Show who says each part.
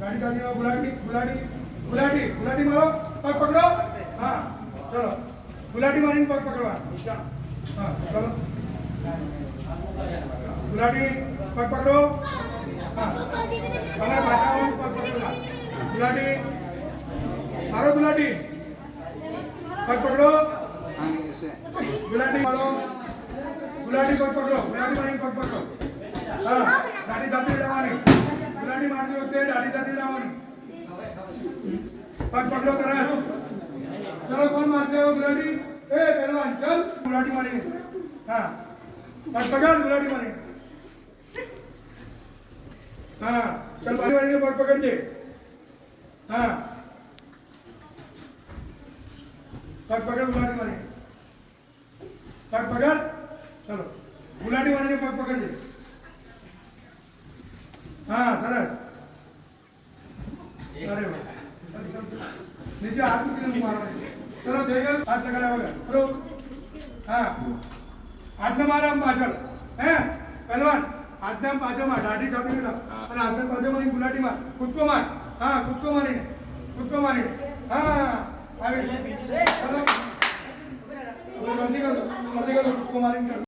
Speaker 1: गाड़ी चलती है गुलाटी गुलाटी गुलाटी गुलाटी मारो पग पकड़ो हाँ चलो गुलाटी मारी पग पकड़वा हाँ चलो गुलाटी पग पकड़ो हाँ मैंने बचाओ पग पकड़ना गुलाटी मारो गुलाटी पग पकड़ो गुलाटी मारो गुलाटी पग पकड़ो गुलाटी मारी पग पकड़ो हाँ गाड़ी जाती रहवानी गुलाटी मारते वक्त गाड़ी जाती रहवानी पग पकड़ो तरह चलो कौन मारते हो गुलाटी ए पहलवान चल गुलाटी मारेंगे हाँ पग पकड़ गुलाटी मारेंगे हाँ चल बारी मारेंगे पग पकड़ के हाँ पग पकड़ गुलाटी मारेंगे पग पकड़ चलो गुलाटी मारेंगे पग पकड़ के हाँ सरस अरे वाह नीचे हाथ में मारो चलो देखो हाथ लगाया होगा रुक हाँ हाथ में मारा हम पाछળ हैं पहलवान हाथ में पाछળ मार दाढ़ी छाती में और हाथ में पाछળ मारी गुलाटी मार खुद को मार हाँ खुद को मारी हाँ अभी चलो बंदी कर दो खुद को मारेंगे